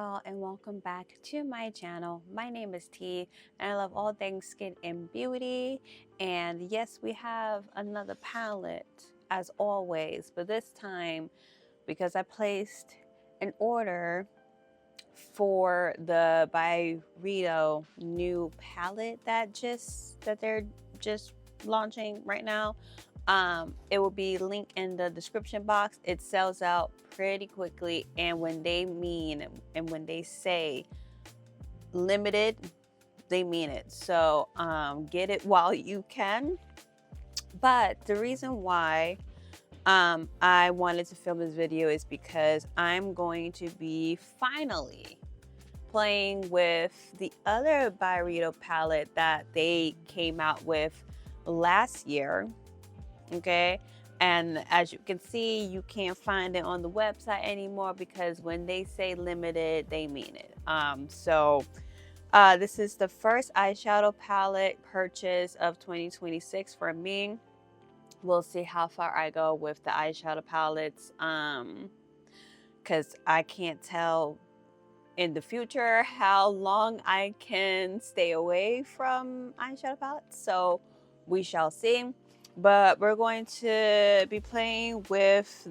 y'all, and welcome back to my channel. My name is T and I love all things skin and beauty. And yes, we have another palette as always, but this time because I placed an order for the BYREDO new palette that they're just launching right now. It will be linked in the description box. It sells out pretty quickly, and when they say limited, they mean it. So get it while you can. But the reason why I wanted to film this video is because I'm going to be finally playing with the other BYREDO palette that they came out with last year. Okay, and as you can see, you can't find it on the website anymore because when they say limited, they mean it. This is the first eyeshadow palette purchase of 2026 for me. We'll see how far I go with the eyeshadow palettes, because I can't tell in the future how long I can stay away from eyeshadow palettes, so we shall see. But we're going to be playing with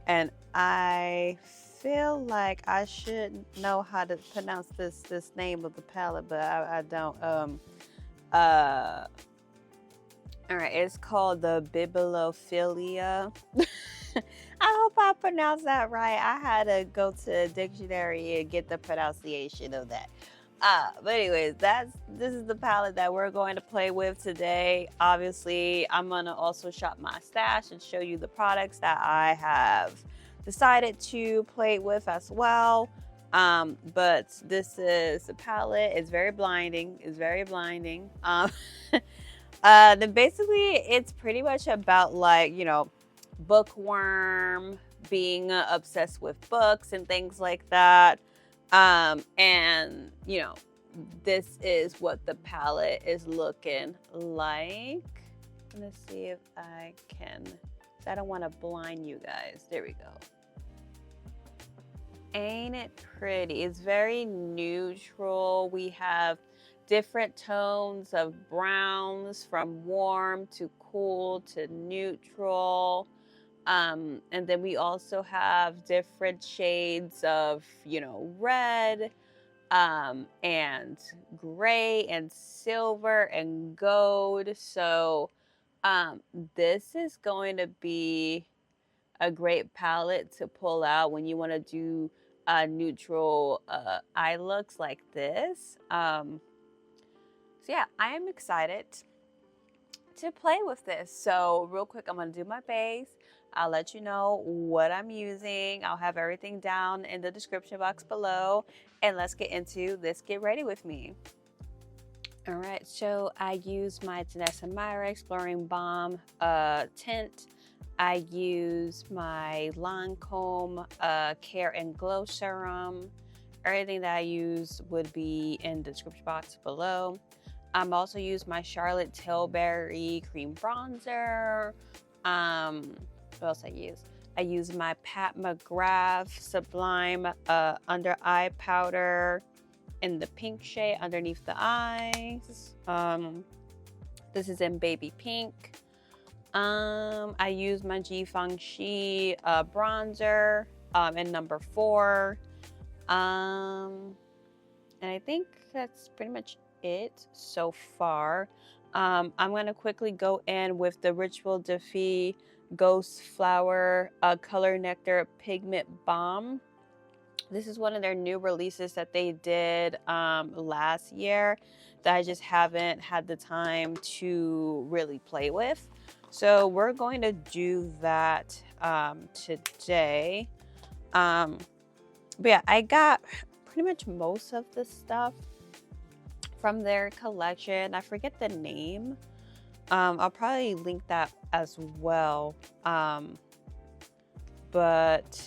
and I feel like I should know how to pronounce this name of the palette, but I don't. All right, it's called the Bibliophilia. I hope I pronounced that right. I had to go to a dictionary and get the pronunciation of that. But anyways, this is the palette that we're going to play with today. Obviously, I'm gonna also shop my stash and show you the products that I have decided to play with as well. But this is the palette. It's very blinding. It's very blinding. Then basically, it's pretty much about, like, you know, bookworm, being obsessed with books and things like that. And you know, this is what the palette is looking like. Let's see if I can, I don't want to blind you guys. There we go. Ain't it pretty? It's very neutral. We have different tones of browns, from warm to cool to neutral. And then we also have different shades of, you know, red, and gray and silver and gold. So this is going to be a great palette to pull out when you want to do neutral eye looks like this. So yeah, I am excited to play with this. So real quick, I'm going to do my base. I'll let you know what I'm using. I'll have everything down in the description box below. And let's get into this. Get ready with me. All right, so I use my Danessa Myricks Blurring Balm tint. I use my Lancôme Care and Glow Serum. Everything that I use would be in the description box below. I'm also use my Charlotte Tilbury Cream Bronzer. What else I use? I use my McGrath Sublime under eye powder in the pink shade underneath the eyes. This is in baby pink. I use my Givenchy bronzer in number 4. And I think that's pretty much it so far. I'm going to quickly go in with the Ritual Defy Ghost Flower Color Nectar Pigment Balm. This is one of their new releases that they did last year that I just haven't had the time to really play with. So we're going to do that today. But yeah, I got pretty much most of the stuff from their collection. I forget the name. I'll probably link that as well. But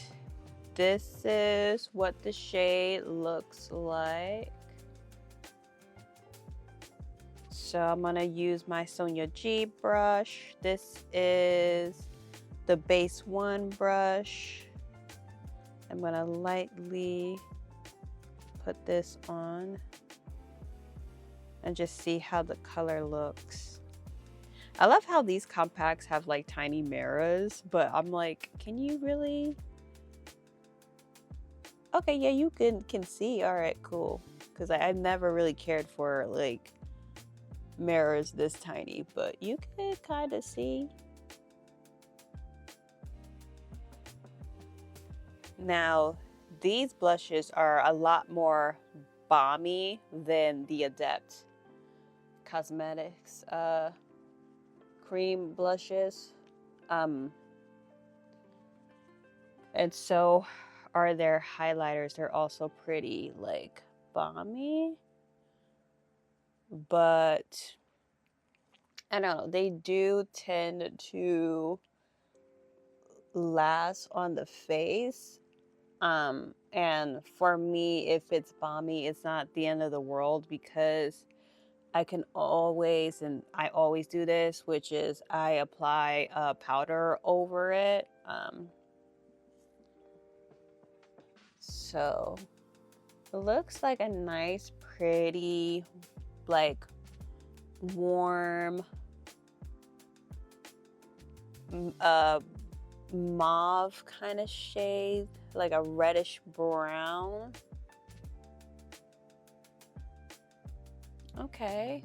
this is what the shade looks like. So I'm gonna use my Sonia G brush. This is the base 1 brush. I'm gonna lightly put this on and just see how the color looks. I love how these compacts have like tiny mirrors, but I'm like, can you really? Okay, yeah, you can see. All right, cool. Because I've never really cared for like mirrors this tiny, but you can kind of see. Now, these blushes are a lot more balmy than the Adept Cosmetics cream blushes. And so are their highlighters. They're also pretty like balmy, but I don't know, they do tend to last on the face. And for me, if it's balmy, it's not the end of the world, because I can always, and I always do this, which is I apply a powder over it. So it looks like a nice, pretty, like warm, mauve kind of shade, like a reddish brown. Okay.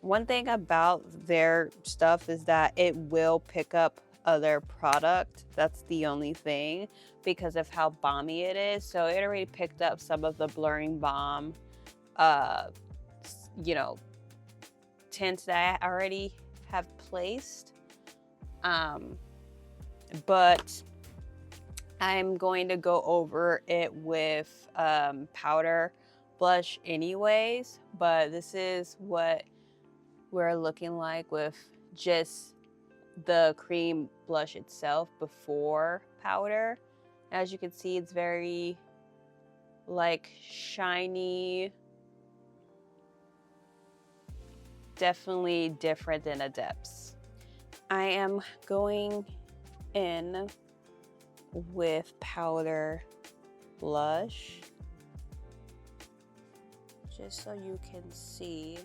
One thing about their stuff is that it will pick up other product. That's the only thing, because of how balmy it is. So it already picked up some of the blurring balm, you know, tints that I already have placed. But I'm going to go over it with powder blush anyways, but this is what we're looking like with just the cream blush itself before powder. As you can see, it's very like shiny, definitely different than Adept's. I am going in with powder blush, just so you can see,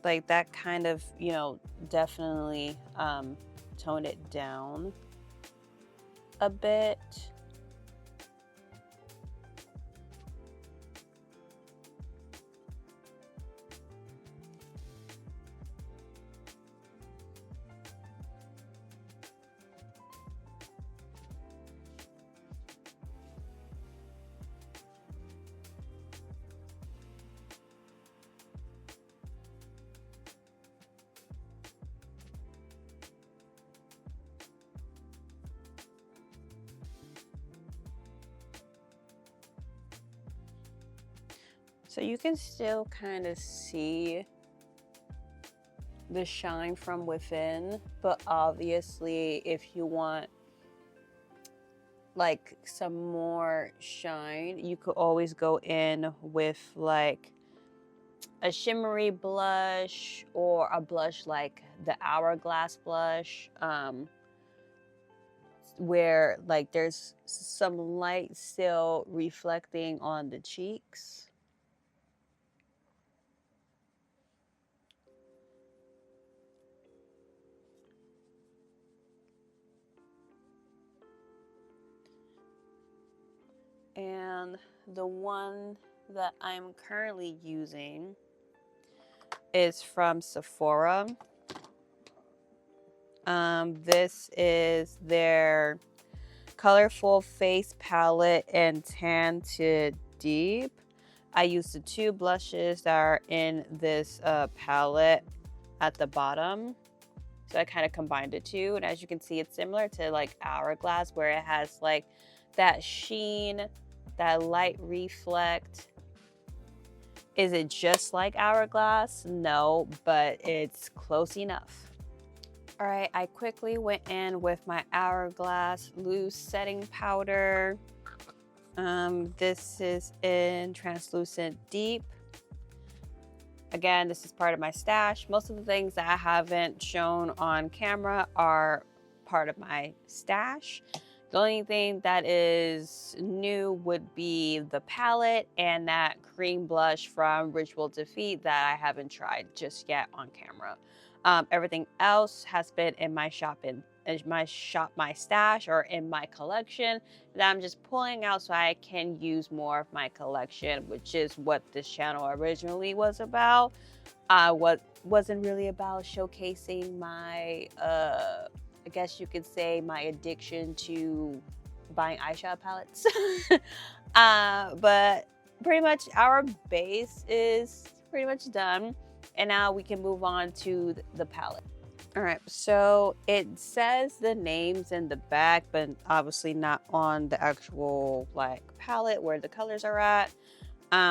like that kind of, you know, definitely tone it down a bit. So you can still kind of see the shine from within, but obviously if you want like some more shine, you could always go in with like a shimmery blush, or a blush like the Hourglass blush, where like there's some light still reflecting on the cheeks. And the one that I'm currently using is from Sephora. This is their Colorful Face Palette in Tan to Deep. I used the two blushes that are in this palette at the bottom. So I kind of combined the two. And as you can see, it's similar to like Hourglass, where it has like that sheen, that light reflect. Is it just like Hourglass? No, but it's close enough. All right, I quickly went in with my Hourglass loose setting powder. This is in Translucent Deep. Again, this is part of my stash. Most of the things that I haven't shown on camera are part of my stash. The only thing that is new would be the palette and that cream blush from Ritual Defeat that I haven't tried just yet on camera. Everything else has been in my my stash, or in my collection that I'm just pulling out so I can use more of my collection, which is what this channel originally was about. Wasn't really about showcasing my I guess you could say my addiction to buying eyeshadow palettes. But pretty much our base is pretty much done, and now we can move on to the palette. All right, so it says the names in the back, but obviously not on the actual like palette where the colors are at.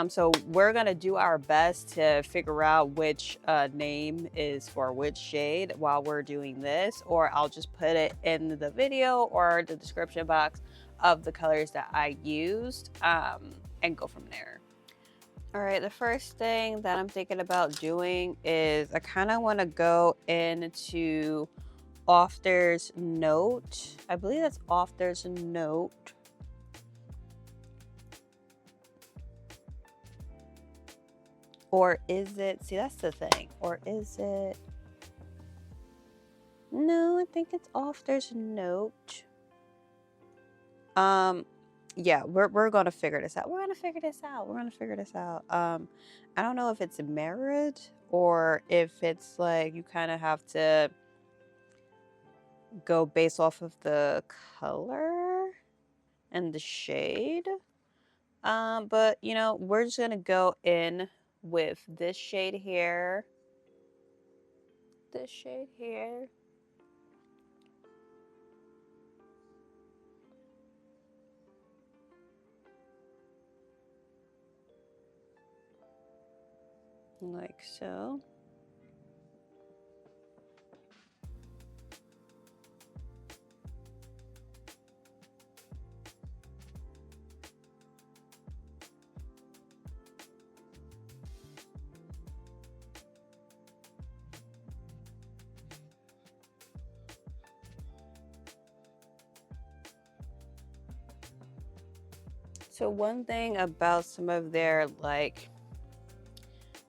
So we're gonna do our best to figure out which name is for which shade while we're doing this, or I'll just put it in the video or the description box of the colors that I used, and go from there. All right, the first thing that I'm thinking about doing is I kind of want to go into Author's Note. I believe that's Author's Note. Or is it, see, that's the thing. Or is it, no, I think it's Author's Note. Yeah, we're gonna figure this out. We're gonna figure this out. I don't know if it's married or if it's like you kind of have to go based off of the color and the shade. But you know, we're just gonna go in with this shade here. This shade here. Like so. So one thing about some of their like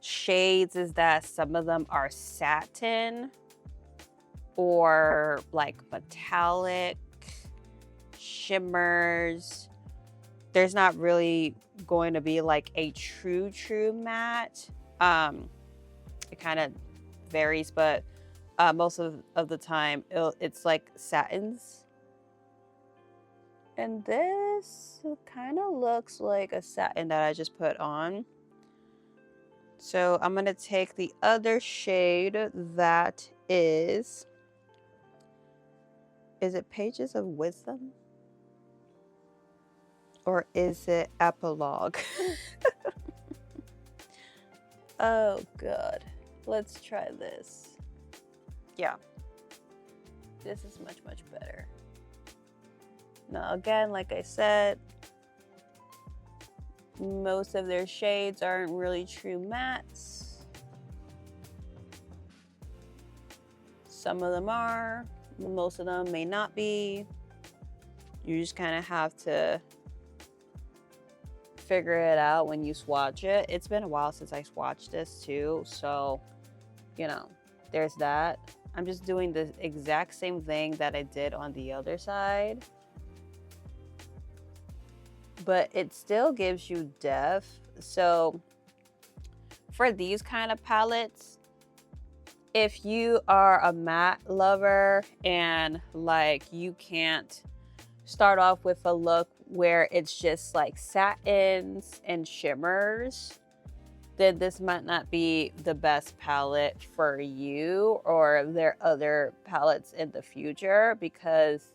shades is that some of them are satin or like metallic shimmers. There's not really going to be like a true matte. It kind of varies, but most of the time it's like satins. And this kind of looks like a satin that I just put on. So I'm going to take the other shade that is it Pages of Wisdom? Or is it Epilogue? Oh, God. Let's try this. Yeah. This is much, much better. Now, again, like I said, most of their shades aren't really true mattes. Some of them are. Most of them may not be. You just kind of have to figure it out when you swatch it. It's been a while since I swatched this too, so, you know, there's that. I'm just doing the exact same thing that I did on the other side. But it still gives you depth. So for these kind of palettes, if you are a matte lover and like you can't start off with a look where it's just like satins and shimmers, then this might not be the best palette for you, or there are other palettes in the future, because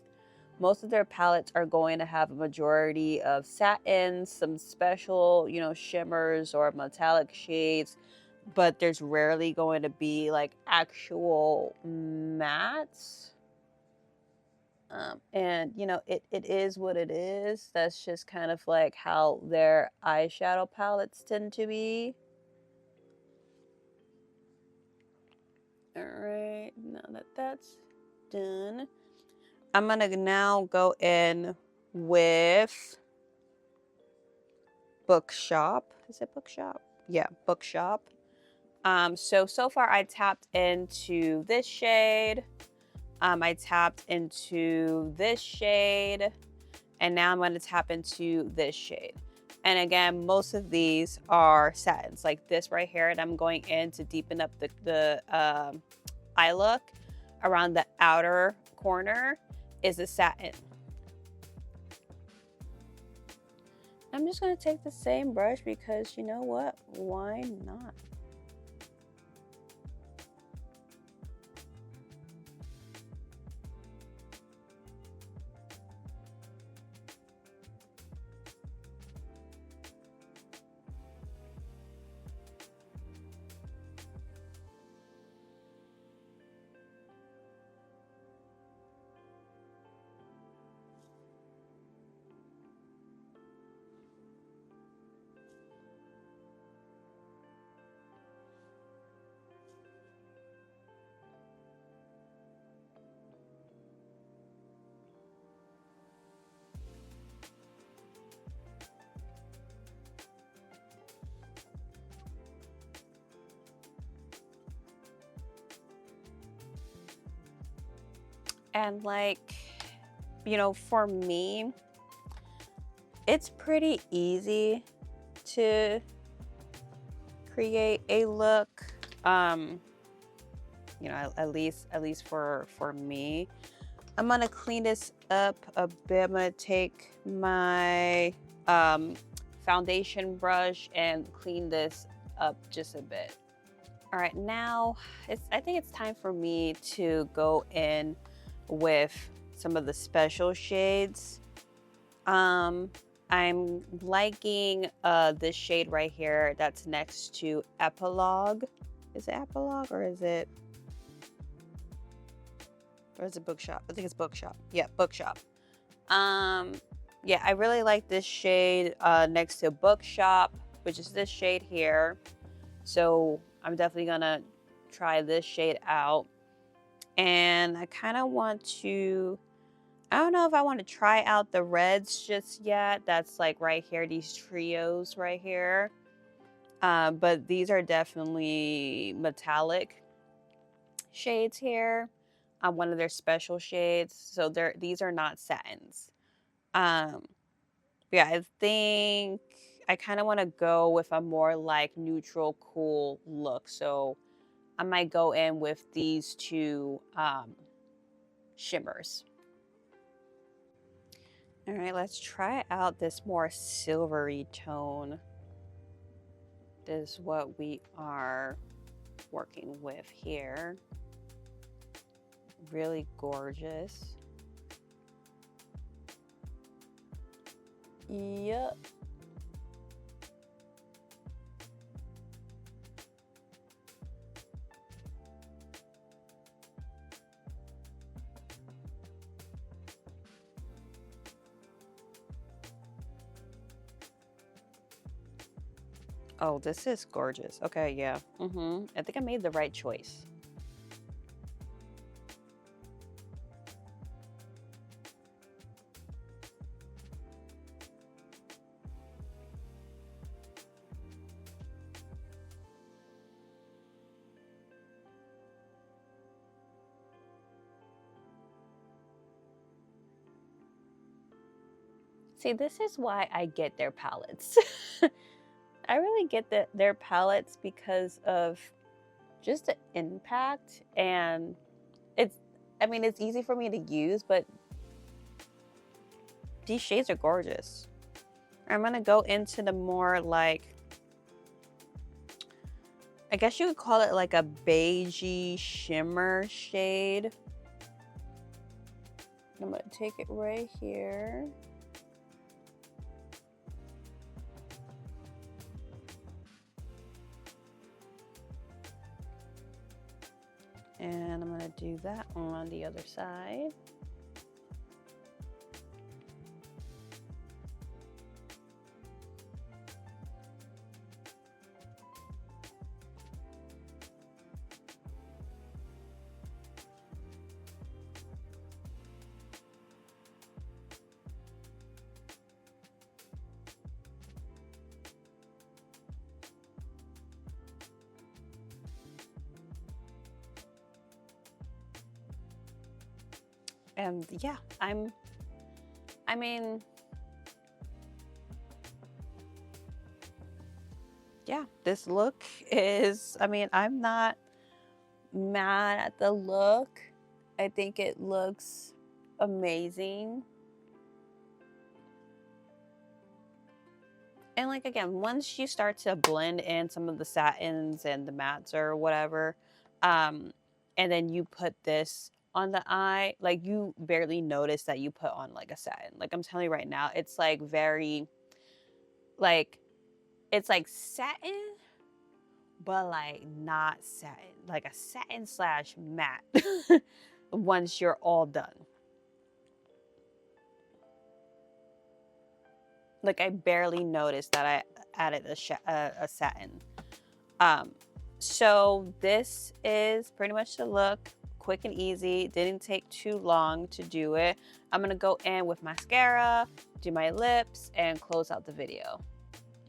most of their palettes are going to have a majority of satins, some special, you know, shimmers or metallic shades, but there's rarely going to be like actual mattes. And you know, it is what it is. That's just kind of like how their eyeshadow palettes tend to be. All right, now that that's done, I'm gonna now go in with Bookshop. Is it Bookshop? Yeah, Bookshop. So far I tapped into this shade. I tapped into this shade. And now I'm going to tap into this shade. And again, most of these are satins, like this right here. And I'm going in to deepen up the eye look. Around the outer corner is a satin. I'm just going to take the same brush because you know what? Why not? And like, you know, for me, it's pretty easy to create a look. You know, at least for me. I'm gonna clean this up a bit. I'm gonna take my foundation brush and clean this up just a bit. All right, now I think it's time for me to go in with some of the special shades. I'm liking this shade right here that's next to Epilogue. Is it Epilogue or is it Bookshop? I think it's Bookshop. Yeah, Bookshop. Yeah, I really like this shade next to Bookshop, which is this shade here. So I'm definitely gonna try this shade out. And I kind of want to, I don't know if I want to try out the reds just yet. That's like right here, these trios right here. But these are definitely metallic shades here. One of their special shades. So these are not satins. Yeah, I think I kind of want to go with a more like neutral, cool look. So I might go in with these two shimmers. All right, let's try out this more silvery tone. This is what we are working with here. Really gorgeous. Yep. Oh, this is gorgeous. Okay, yeah. I think I made the right choice. See, this is why I get their palettes. I really get their palettes because of just the impact, and I mean, it's easy for me to use, but these shades are gorgeous. I'm gonna go into the more like, I guess you could call it like a beigey shimmer shade. I'm gonna take it right here. And I'm gonna do that on the other side. And yeah, I mean, yeah, this look is, I mean, I'm not mad at the look. I think it looks amazing. And like, again, once you start to blend in some of the satins and the mattes or whatever, and then you put this on the eye, like you barely notice that you put on like a satin. Like I'm telling you right now, it's like very, like, it's like satin, but like not satin, like a satin slash matte once you're all done. Like I barely noticed that I added a satin. So this is pretty much the look. Quick and easy. Didn't take too long to do it. I'm gonna go in with mascara, do my lips, and close out the video.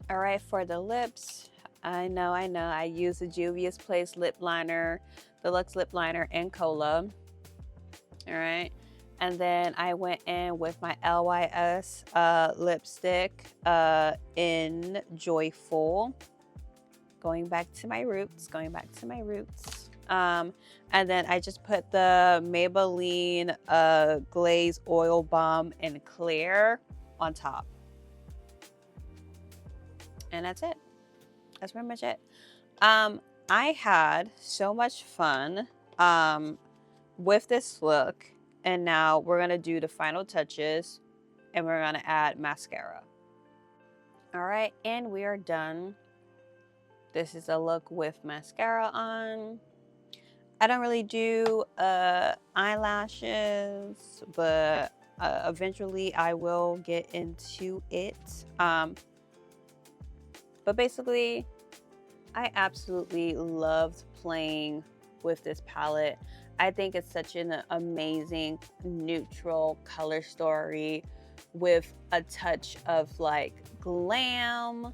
All right, for the lips, I know. I use the Juvia's Place lip liner, the Luxe lip liner in Cola. All right. And then I went in with my LYS lipstick in Joyful. Going back to my roots. And then I just put the Maybelline Glaze Oil Balm in Clear on top. And that's it. That's pretty much it. I had so much fun with this look. And now we're gonna do the final touches and we're gonna add mascara. All right, and we are done. This is a look with mascara on. I don't really do eyelashes, but eventually I will get into it. But basically, I absolutely loved playing with this palette. I think it's such an amazing neutral color story with a touch of like glam.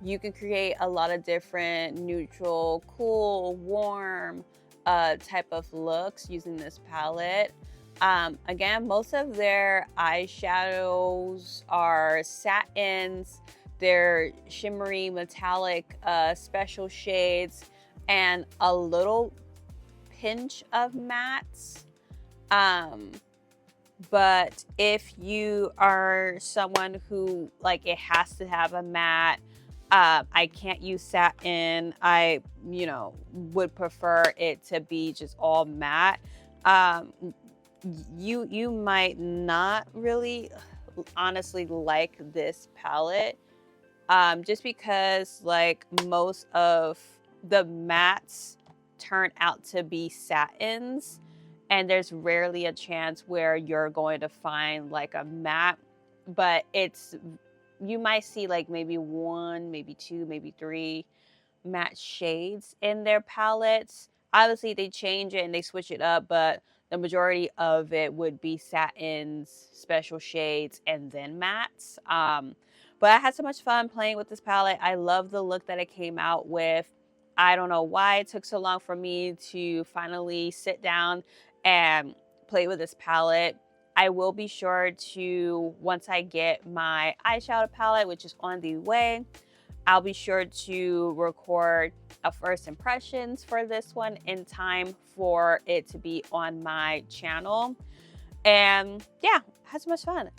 You can create a lot of different neutral, cool, warm type of looks using this palette. Again, most of their eyeshadows are satins. They're shimmery, metallic, special shades, and a little pinch of mattes. But if you are someone who like it has to have a matte, I can't use satin. I, would prefer it to be just all matte. You might not really honestly like this palette, just because like most of the mattes turn out to be satins, and there's rarely a chance where you're going to find like a matte, but you might see like maybe one, maybe two, maybe three matte shades in their palettes. Obviously they change it and they switch it up, but the majority of it would be satins, special shades, and then mattes. But I had so much fun playing with this palette. I love the look that it came out with. I don't know why it took so long for me to finally sit down and play with this palette. I will be sure to, once I get my eyeshadow palette, which is on the way, I'll be sure to record a first impressions for this one in time for it to be on my channel. And yeah, I had so much fun.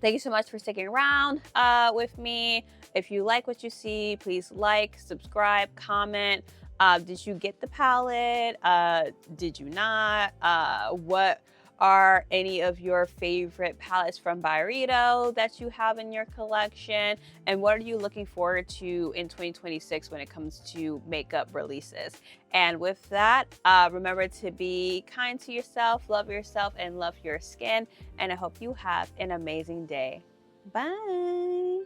Thank you so much for sticking around with me. If you like what you see, please like, subscribe, comment. Did you get the palette? Did you not? What are any of your favorite palettes from BYREDO that you have in your collection? And what are you looking forward to in 2026 when it comes to makeup releases? And with that, remember to be kind to yourself, and love your skin. And I hope you have an amazing day. Bye.